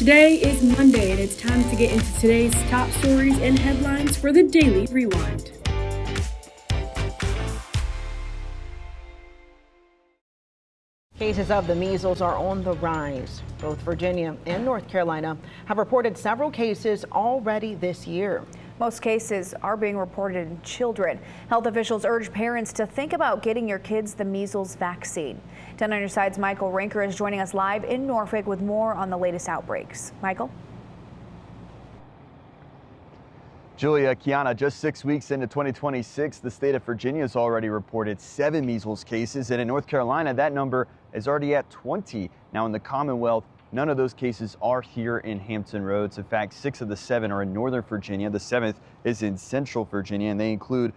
Today is Monday, and it's time to get into today's top stories and headlines for the Daily Rewind. Cases of the measles are on the rise. Both Virginia and North Carolina have reported several cases already this year. Most cases are being reported in children. Health officials urge parents to think about getting your kids the measles vaccine. 10 on your side's Michael Rinker is joining us live in Norfolk with more on the latest outbreaks. Michael? Julia, Kiana, just 6 weeks into 2026, the state of Virginia has already reported 7 measles cases, and in North Carolina, that number is already at 20. Now, in the Commonwealth, none of those cases are here in Hampton Roads. In fact, 6 of the 7 are in Northern Virginia. The 7th is in Central Virginia, and they include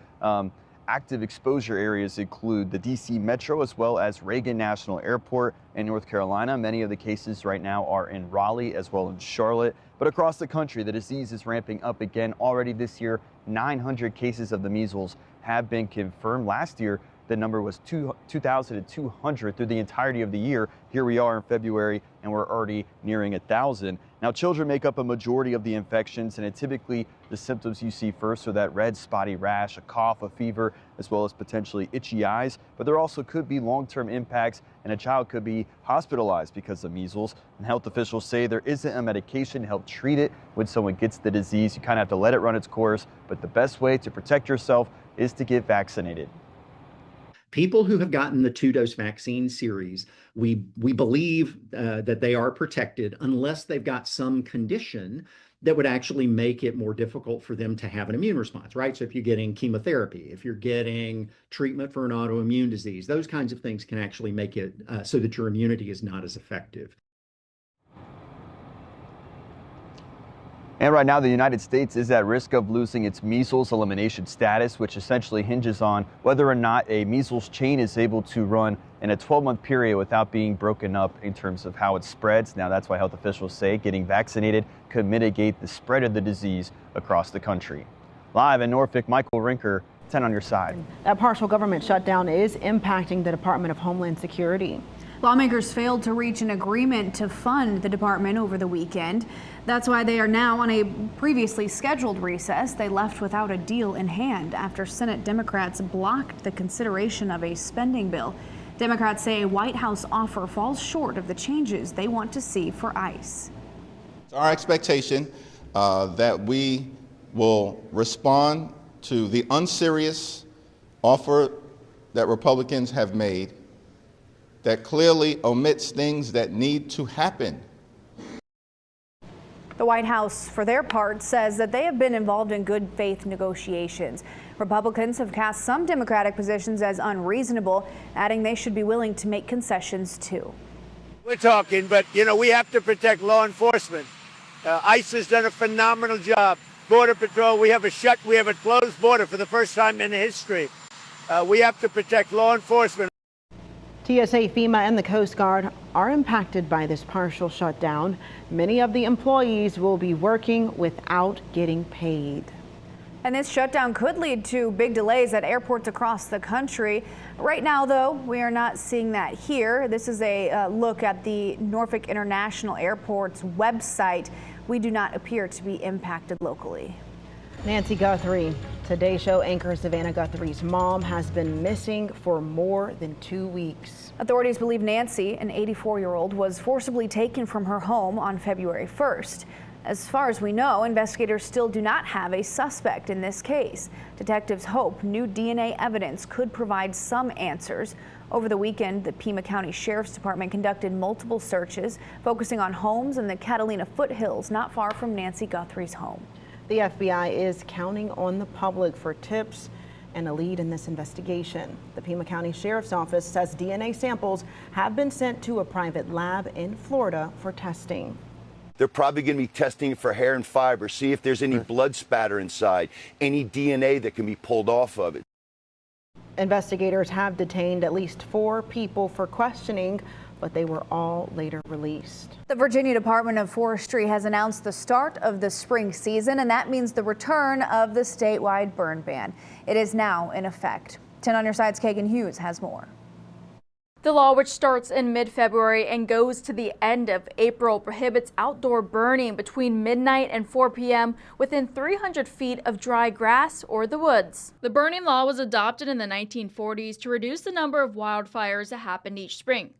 active exposure areas include the D.C. Metro as well as Reagan National Airport in North Carolina. Many of the cases right now are in Raleigh as well as Charlotte. But across the country, the disease is ramping up again. Already this year, 900 cases of the measles have been confirmed. Last year, the number was 2,200 through the entirety of the year. Here we are in February, and we're already nearing 1,000. Now, children make up a majority of the infections, and typically the symptoms you see first are that red spotty rash, a cough, a fever, as well as potentially itchy eyes. But there also could be long-term impacts, and a child could be hospitalized because of measles. And health officials say there isn't a medication to help treat it when someone gets the disease. You kind of have to let it run its course, but the best way to protect yourself is to get vaccinated. People who have gotten the 2-dose vaccine series, we believe that they are protected unless they've got some condition that would actually make it more difficult for them to have an immune response, right? So if you're getting chemotherapy, if you're getting treatment for an autoimmune disease, those kinds of things can actually make it so that your immunity is not as effective. And right now, the United States is at risk of losing its measles elimination status, which essentially hinges on whether or not a measles chain is able to run in a 12-month period without being broken up in terms of how it spreads. Now, that's why health officials say getting vaccinated could mitigate the spread of the disease across the country. Live in Norfolk, Michael Rinker, 10 on your side. That partial government shutdown is impacting the Department of Homeland Security. Lawmakers failed to reach an agreement to fund the department over the weekend. That's why they are now on a previously scheduled recess. They left without a deal in hand after Senate Democrats blocked the consideration of a spending bill. Democrats say a White House offer falls short of the changes they want to see for ICE. It's our expectation that we will respond to the unserious offer that Republicans have made that clearly omits things that need to happen. The White House, for their part, says that they have been involved in good faith negotiations. Republicans have cast some Democratic positions as unreasonable, adding they should be willing to make concessions too. We're talking, but we have to protect law enforcement. ICE has done a phenomenal job. Border Patrol, we have a closed border for the first time in history. We have to protect law enforcement. TSA, FEMA, and the Coast Guard are impacted by this partial shutdown. Many of the employees will be working without getting paid. And this shutdown could lead to big delays at airports across the country. Right now, though, we are not seeing that here. This is a look at the Norfolk International Airport's website. We do not appear to be impacted locally. Nancy Guthrie, Today Show anchor Savannah Guthrie's mom, has been missing for more than 2 weeks. Authorities believe Nancy, an 84-year-old, was forcibly taken from her home on February 1st. As far as we know, investigators still do not have a suspect in this case. Detectives hope new DNA evidence could provide some answers. Over the weekend, the Pima County Sheriff's Department conducted multiple searches, focusing on homes in the Catalina foothills not far from Nancy Guthrie's home. The FBI is counting on the public for tips and a lead in this investigation. The Pima County Sheriff's Office says DNA samples have been sent to a private lab in Florida for testing. They're probably going to be testing for hair and fiber, see if there's any blood spatter inside, any DNA that can be pulled off of it. Investigators have detained at least 4 people for questioning, but they were all later released. The Virginia Department of Forestry has announced the start of the spring season, and that means the return of the statewide burn ban. It is now in effect. 10 on your side's Kagan Hughes has more. The law, which starts in mid-February and goes to the end of April, prohibits outdoor burning between midnight and 4 p.m. within 300 feet of dry grass or the woods. The burning law was adopted in the 1940s to reduce the number of wildfires that happened each spring.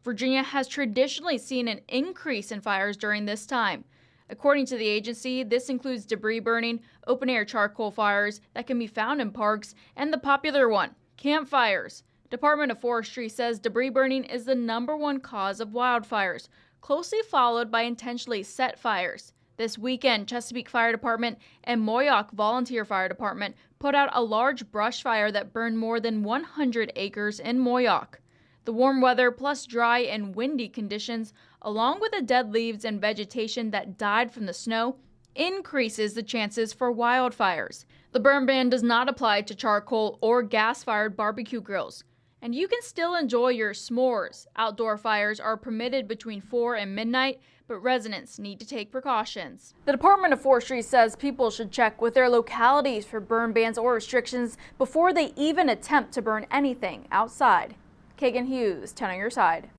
Virginia has traditionally seen an increase in fires during this time. According to the agency, this includes debris burning, open-air charcoal fires that can be found in parks, and the popular one, campfires. Department of Forestry says debris burning is the #1 cause of wildfires, closely followed by intentionally set fires. This weekend, Chesapeake Fire Department and Moyock Volunteer Fire Department put out a large brush fire that burned more than 100 acres in Moyock. The warm weather plus dry and windy conditions, along with the dead leaves and vegetation that died from the snow, increases the chances for wildfires. The burn ban does not apply to charcoal or gas-fired barbecue grills. And you can still enjoy your s'mores. Outdoor fires are permitted between 4 and midnight, but residents need to take precautions. The Department of Forestry says people should check with their localities for burn bans or restrictions before they even attempt to burn anything outside. Kagan Hughes, 10 on your side.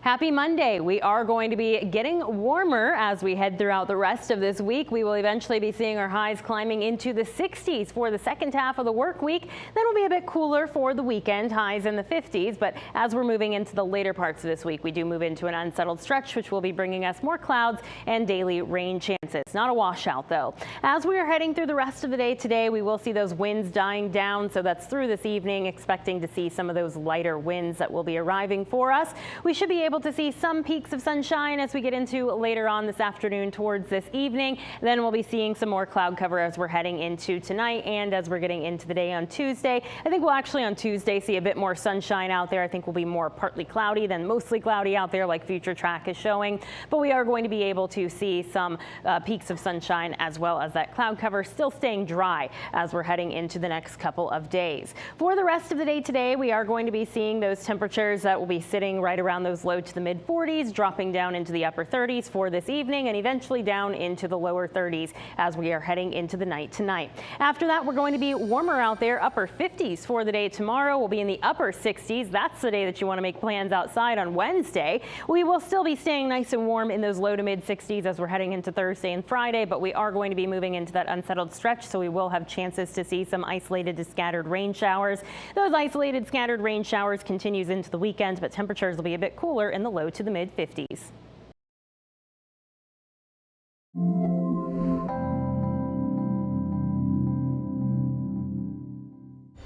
Happy Monday. We are going to be getting warmer as we head throughout the rest of this week. We will eventually be seeing our highs climbing into the 60s for the second half of the work week. Then it'll be a bit cooler for the weekend, highs in the 50s. But as we're moving into the later parts of this week, we do move into an unsettled stretch, which will be bringing us more clouds and daily rain chances. Not a washout, though. As we are heading through the rest of the day today, we will see those winds dying down. So that's through this evening, expecting to see some of those lighter winds that will be arriving for us. We should be able to see some peaks of sunshine as we get into later on this afternoon towards this evening. Then we'll be seeing some more cloud cover as we're heading into tonight and as we're getting into the day on Tuesday. I think we'll actually on Tuesday see a bit more sunshine out there. I think we'll be more partly cloudy than mostly cloudy out there like Future Track is showing. But we are going to be able to see some peaks of sunshine as well as that cloud cover still staying dry as we're heading into the next couple of days. For the rest of the day today, we are going to be seeing those temperatures that will be sitting right around those low to the mid 40s, dropping down into the upper 30s for this evening and eventually down into the lower 30s as we are heading into the night tonight. After that, we're going to be warmer out there, upper 50s for the day tomorrow. We'll be in the upper 60s. That's the day that you want to make plans outside on Wednesday. We will still be staying nice and warm in those low to mid 60s as we're heading into Thursday and Friday, but we are going to be moving into that unsettled stretch, so we will have chances to see some isolated to scattered rain showers. Those isolated scattered rain showers continues into the weekend, but temperatures will be a bit cooler in the low to the mid 50s.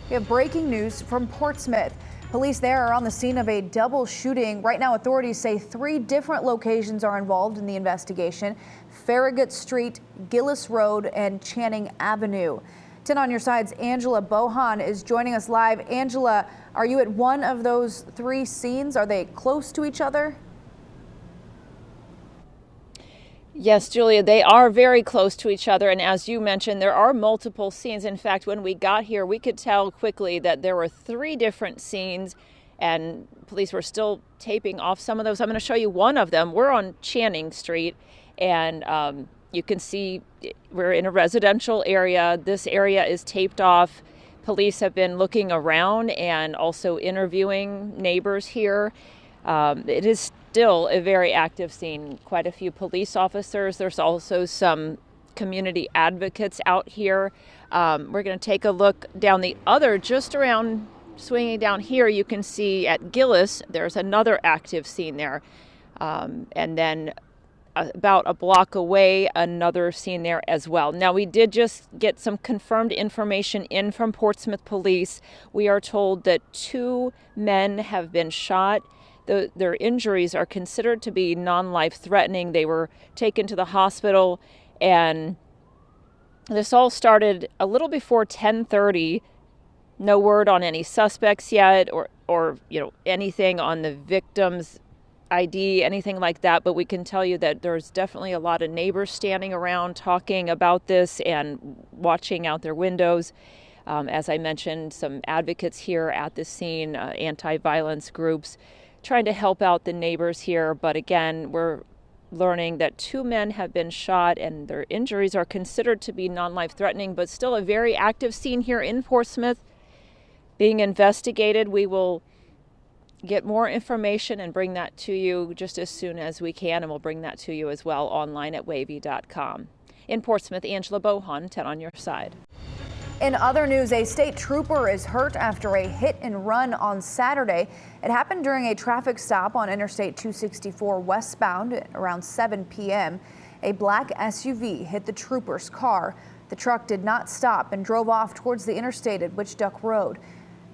We have breaking news from Portsmouth. Police there are on the scene of a double shooting. Right now, authorities say 3 different locations are involved in the investigation: Farragut Street, Gillis Road, and Channing Avenue. 10 on your side's Angela Bohan is joining us live. Angela, are you at one of those 3 scenes? Are they close to each other? Yes, Julia, they are very close to each other. And as you mentioned, there are multiple scenes. In fact, when we got here, we could tell quickly that there were 3 different scenes and police were still taping off some of those. I'm going to show you one of them. We're on Channing Street and you can see we're in a residential area. This area is taped off. Police have been looking around and also interviewing neighbors here. It is still a very active scene. Quite a few police officers. There's also some community advocates out here. We're going to take a look down the other, just around swinging down here, you can see at Gillis, there's another active scene there. And then about a block away, another scene there as well. Now, we did just get some confirmed information in from Portsmouth Police. We are told that 2 men have been shot. Their injuries are considered to be non-life threatening. They were taken to the hospital, and this all started a little before 10:30. No word on any suspects yet, or anything on the victim's ID, anything like that, but we can tell you that there's definitely a lot of neighbors standing around talking about this and watching out their windows. As I mentioned, some advocates here at the scene, anti-violence groups, trying to help out the neighbors here. But again, we're learning that 2 men have been shot and their injuries are considered to be non-life threatening, but still a very active scene here in Portsmouth being investigated. We will get more information and bring that to you just as soon as we can, and we'll bring that to you as well online at wavy.com. In Portsmouth, Angela Bohan, 10 on your side. In other news, a state trooper is hurt after a hit and run on Saturday. It happened during a traffic stop on Interstate 264 westbound at around 7 p.m. A black SUV hit the trooper's car. The truck did not stop and drove off towards the interstate at Witch Duck Road.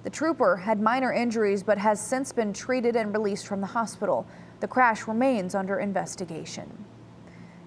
The trooper had minor injuries but has since been treated and released from the hospital. The crash remains under investigation.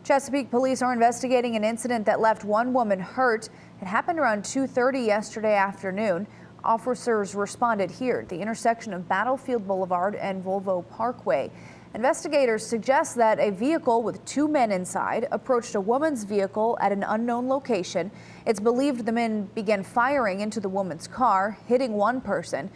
Chesapeake police are investigating an incident that left one woman hurt. It happened around 2:30 yesterday afternoon. Officers responded here at the intersection of Battlefield Boulevard and Volvo Parkway. Investigators suggest that a vehicle with two men inside approached a woman's vehicle at an unknown location. It's believed the men began firing into the woman's car, hitting one person.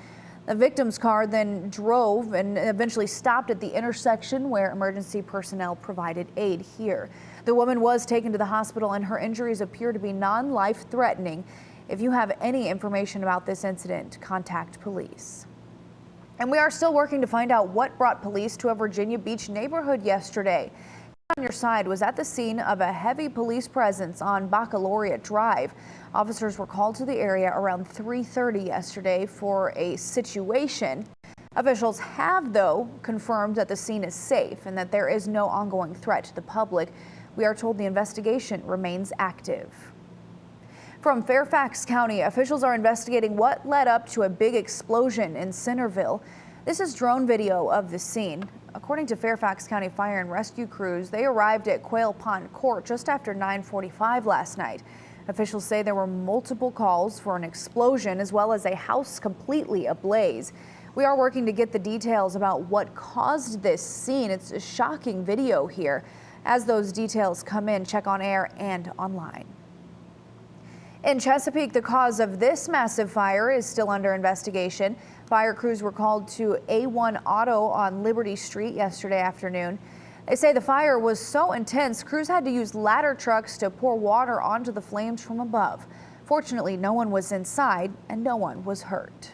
The victim's car then drove and eventually stopped at the intersection where emergency personnel provided aid here. The woman was taken to the hospital and her injuries appear to be non-life-threatening. If you have any information about this incident, contact police. And we are still working to find out what brought police to a Virginia Beach neighborhood yesterday. On your side was at the scene of a heavy police presence on Baccalaureate Drive. Officers were called to the area around 3:30 yesterday for a situation. Officials have, though, confirmed that the scene is safe and that there is no ongoing threat to the public. We are told the investigation remains active. From Fairfax County, officials are investigating what led up to a big explosion in Centerville. This is drone video of the scene. According to Fairfax County Fire and Rescue crews, they arrived at Quail Pond Court just after 9:45 last night. Officials say there were multiple calls for an explosion as well as a house completely ablaze. We are working to get the details about what caused this scene. It's a shocking video here. As those details come in, check on air and online. In Chesapeake, the cause of this massive fire is still under investigation. Fire crews were called to A1 Auto on Liberty Street yesterday afternoon. They say the fire was so intense, crews had to use ladder trucks to pour water onto the flames from above. Fortunately, no one was inside and no one was hurt.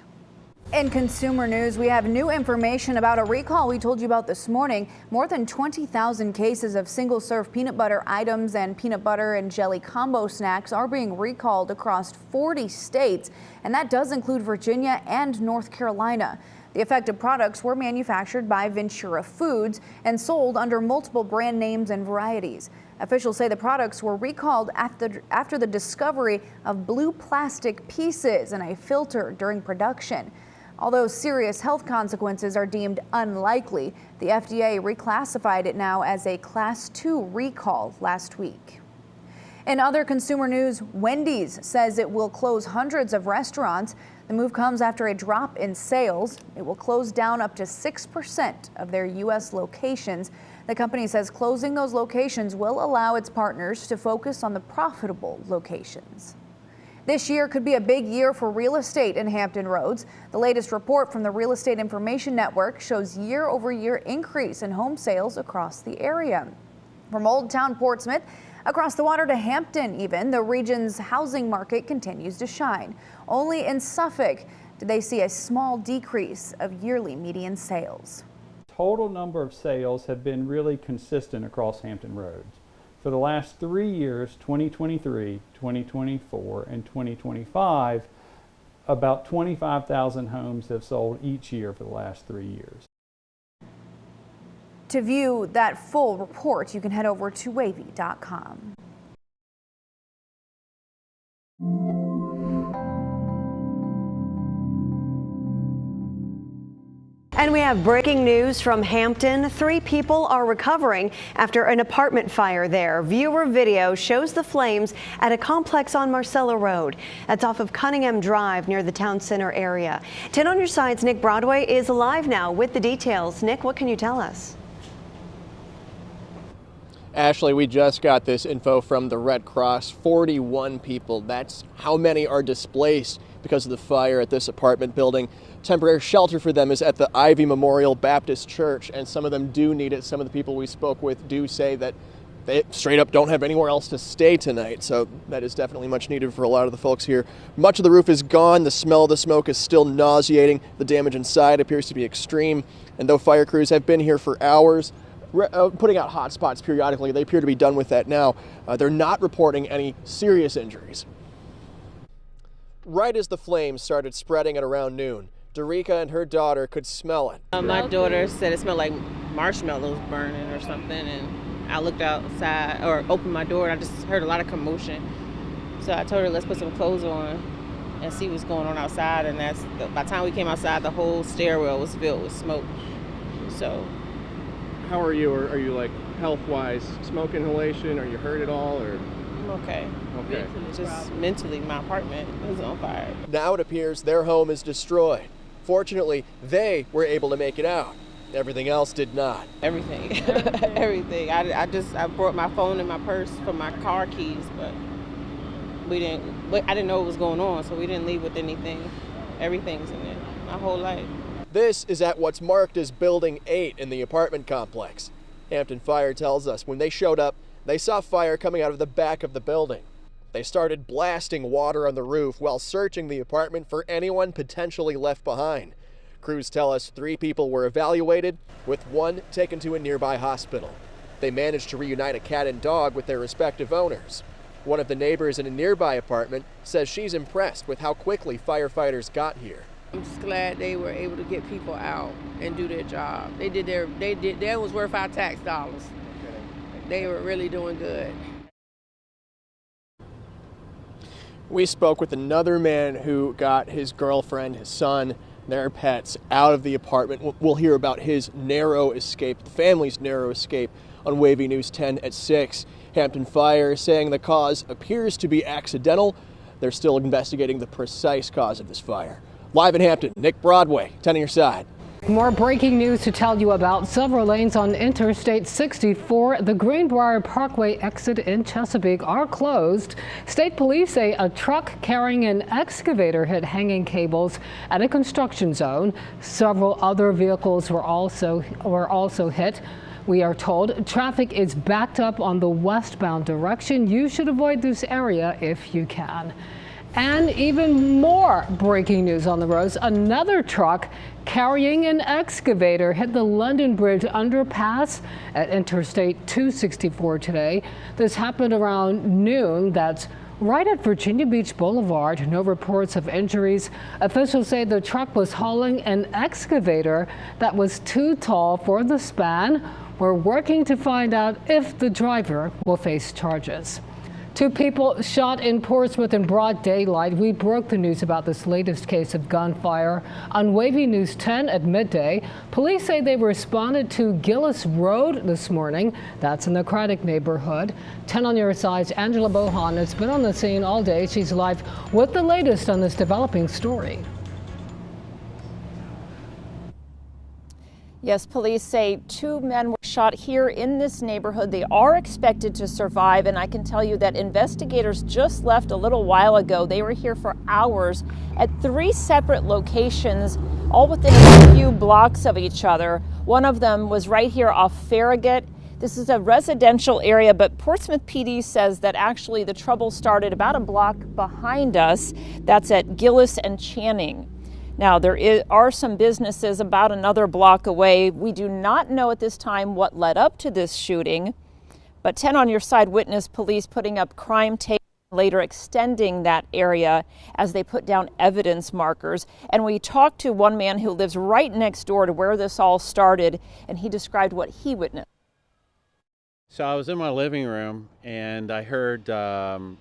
In consumer news, we have new information about a recall we told you about this morning. More than 20,000 cases of single-serve peanut butter items and peanut butter and jelly combo snacks are being recalled across 40 states, and that does include Virginia and North Carolina. The affected products were manufactured by Ventura Foods and sold under multiple brand names and varieties. Officials say the products were recalled after the discovery of blue plastic pieces in a filter during production. Although serious health consequences are deemed unlikely, the FDA reclassified it now as a Class 2 recall last week. In other consumer news, Wendy's says it will close hundreds of restaurants. The move comes after a drop in sales. It will close down up to 6% of their U.S. locations. The company says closing those locations will allow its partners to focus on the profitable locations. This year could be a big year for real estate in Hampton Roads. The latest report from the Real Estate Information Network shows year-over-year increase in home sales across the area. From Old Town Portsmouth, across the water to Hampton even, the region's housing market continues to shine. Only in Suffolk did they see a small decrease of yearly median sales. Total number of sales have been really consistent across Hampton Roads. For the last 3 years, 2023, 2024, and 2025, about 25,000 homes have sold each year for the last 3 years. To view that full report, you can head over to wavy.com. And we have breaking news from Hampton. 3 people are recovering after an apartment fire there. Viewer video shows the flames at a complex on Marcella Road. That's off of Cunningham Drive near the town center area. 10 on your side's Nick Broadway is live now with the details. Nick, what can you tell us? Ashley, we just got this info from the Red Cross. 41 people. That's how many are displaced because of the fire at this apartment building. Temporary shelter for them is at the Ivy Memorial Baptist Church, and some of them do need it. Some of the people we spoke with do say that they straight up don't have anywhere else to stay tonight. So that is definitely much needed for a lot of the folks here. Much of the roof is gone. The smell of the smoke is still nauseating. The damage inside appears to be extreme. And though fire crews have been here for hours, putting out hot spots periodically, they appear to be done with that now. They're not reporting any serious injuries. Right as the flames started spreading at around noon, Derica and her daughter could smell it. My daughter said it smelled like marshmallows burning or something, and I looked outside or opened my door and I just heard a lot of commotion. So I told her, let's put some clothes on and see what's going on outside. And by the time we came outside, the whole stairwell was filled with smoke. So. How are you? Are you like health-wise, smoke inhalation? Are you hurt at all? Or I'm okay. Okay. Just mentally, my apartment is on fire. Now it appears their home is destroyed. Fortunately, they were able to make it out. Everything else did not. Everything. Everything. I brought my phone and my purse for my car keys, but I didn't know what was going on, so we didn't leave with anything. Everything's in there. My whole life. This is at what's marked as Building 8 in the apartment complex. Hampton Fire tells us when they showed up, they saw fire coming out of the back of the building. They started blasting water on the roof while searching the apartment for anyone potentially left behind. Crews tell us 3 people were evaluated, with 1 taken to a nearby hospital. They managed to reunite a cat and dog with their respective owners. One of the neighbors in a nearby apartment says she's impressed with how quickly firefighters got here. I'm just glad they were able to get people out and do their job. That was worth our tax dollars. They were really doing good. We spoke with another man who got his girlfriend, his son, their pets out of the apartment. We'll hear about his narrow escape, the family's narrow escape, on Wavy News 10 at 6. Hampton Fire saying the cause appears to be accidental. They're still investigating the precise cause of this fire. Live in Hampton, Nick Broadway, 10 on your side. More breaking news to tell you about. Several lanes on Interstate 64, the Greenbrier Parkway exit in Chesapeake, are closed. State police say a truck carrying an excavator hit hanging cables at a construction zone. Several other vehicles were also hit. We are told traffic is backed up on the westbound direction. You should avoid this area if you can. And even more breaking news on the roads. Another truck carrying an excavator hit the London Bridge underpass at Interstate 264 today. This happened around noon. That's right at Virginia Beach Boulevard. No reports of injuries. Officials say the truck was hauling an excavator that was too tall for the span. We're working to find out if the driver will face charges. 2 people shot in Portsmouth in broad daylight. We broke the news about this latest case of gunfire on Wavy News 10 at midday. Police say they responded to Gillis Road this morning. That's in the Craddock neighborhood. 10 on your side's Angela Bohan has been on the scene all day. She's live with the latest on this developing story. Yes, police say 2 men were shot here in this neighborhood. They are expected to survive, and I can tell you that investigators just left a little while ago. They were here for hours at 3 separate locations, all within a few blocks of each other. One of them was right here off Farragut. This is a residential area, but Portsmouth PD says that actually the trouble started about a block behind us. That's at Gillis and Channing. Now, there are some businesses about another block away. We do not know at this time what led up to this shooting, but 10 on your side witnessed police putting up crime tape, later extending that area as they put down evidence markers. And we talked to one man who lives right next door to where this all started, and he described what he witnessed. So I was in my living room and I heard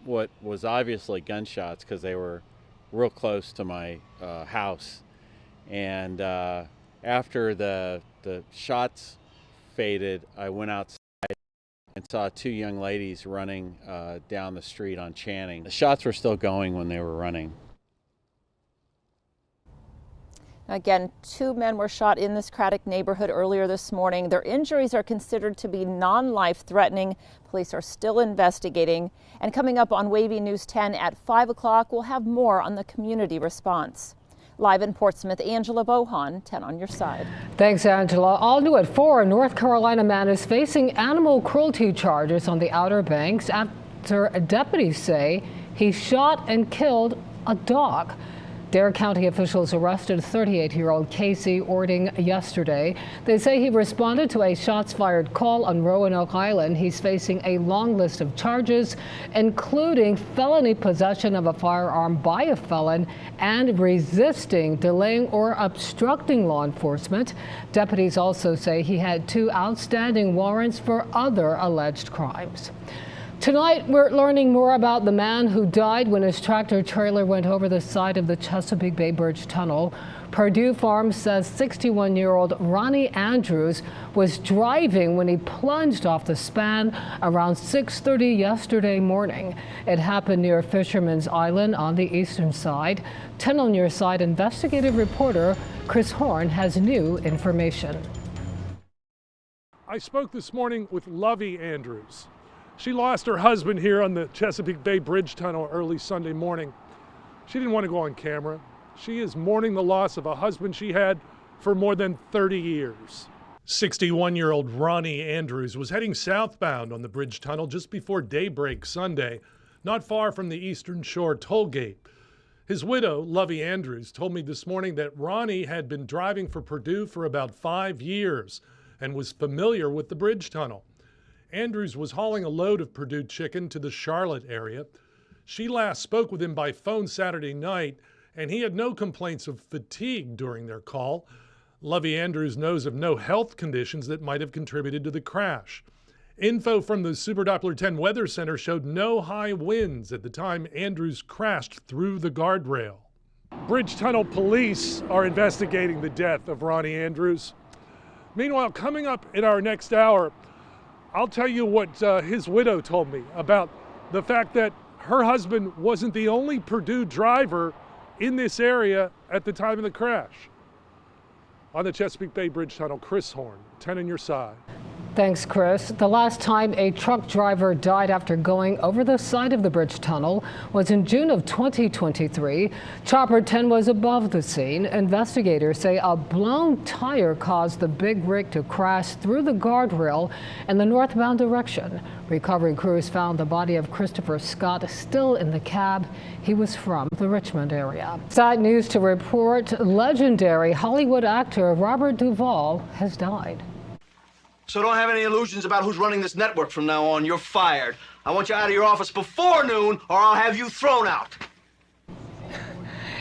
what was obviously gunshots because they were real close to my house. And after the shots faded, I went outside and saw 2 young ladies running down the street on Channing. The shots were still going when they were running. Again, 2 men were shot in this Craddock neighborhood earlier this morning. Their injuries are considered to be non-life threatening. Police are still investigating. And coming up on Wavy News 10 at 5 o'clock, we'll have more on the community response. Live in Portsmouth, Angela Bohan, 10 on your side. Thanks, Angela. All new at 4, a North Carolina man is facing animal cruelty charges on the Outer Banks after deputies say he shot and killed a dog. Dare County officials arrested 38-year-old Casey Ording yesterday. They say he responded to a shots-fired call on Roanoke Island. He's facing a long list of charges, including felony possession of a firearm by a felon and resisting, delaying, or obstructing law enforcement. Deputies also say he had 2 outstanding warrants for other alleged crimes. Tonight, we're learning more about the man who died when his tractor trailer went over the side of the Chesapeake Bay Bridge Tunnel. Purdue Farms says 61-year-old Ronnie Andrews was driving when he plunged off the span around 6:30 yesterday morning. It happened near Fisherman's Island on the eastern side. 10 on your side investigative reporter Chris Horn has new information. I spoke this morning with Lovey Andrews. She lost her husband here on the Chesapeake Bay Bridge Tunnel early Sunday morning. She didn't want to go on camera. She is mourning the loss of a husband she had for more than 30 years. 61-year-old Ronnie Andrews was heading southbound on the bridge tunnel just before daybreak Sunday, not far from the Eastern Shore toll gate. His widow, Lovey Andrews, told me this morning that Ronnie had been driving for Purdue for about 5 years and was familiar with the bridge tunnel. Andrews was hauling a load of Purdue chicken to the Charlotte area. She last spoke with him by phone Saturday night, and he had no complaints of fatigue during their call. Lovey Andrews knows of no health conditions that might have contributed to the crash. Info from the Super Doppler 10 Weather Center showed no high winds at the time Andrews crashed through the guardrail. Bridge Tunnel police are investigating the death of Ronnie Andrews. Meanwhile, coming up in our next hour, I'll tell you what his widow told me about the fact that her husband wasn't the only Purdue driver in this area at the time of the crash. On the Chesapeake Bay Bridge Tunnel, Chris Horn, 10 on your side. Thanks, Chris. The last time a truck driver died after going over the side of the bridge tunnel was in June of 2023. Chopper 10 was above the scene. Investigators say a blown tire caused the big rig to crash through the guardrail in the northbound direction. Recovery crews found the body of Christopher Scott still in the cab. He was from the Richmond area. Sad news to report. Legendary Hollywood actor Robert Duvall has died. So don't have any illusions about who's running this network from now on. You're fired. I want you out of your office before noon, or I'll have you thrown out.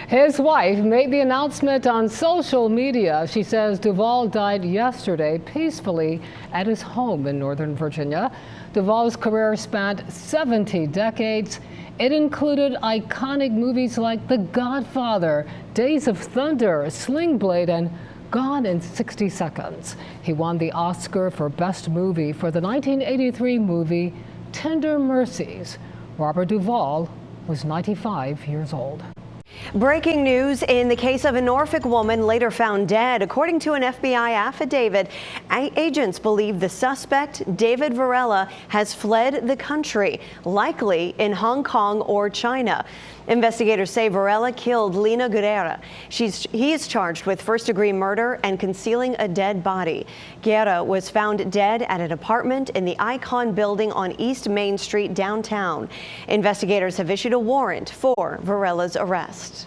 His wife made the announcement on social media. She says Duvall died yesterday peacefully at his home in Northern Virginia. Duvall's career spanned 70 decades. It included iconic movies like The Godfather, Days of Thunder, Sling Blade, and Gone in 60 Seconds. He won the Oscar for Best Movie for the 1983 movie Tender Mercies. Robert Duvall was 95 years old. Breaking news in the case of a Norfolk woman later found dead. According to an FBI affidavit, agents believe the suspect, David Varela, has fled the country, likely in Hong Kong or China. Investigators say Varela killed Lena Guerra. He is charged with first-degree murder and concealing a dead body. Guerra was found dead at an apartment in the Icon building on East Main Street downtown. Investigators have issued a warrant for Varela's arrest.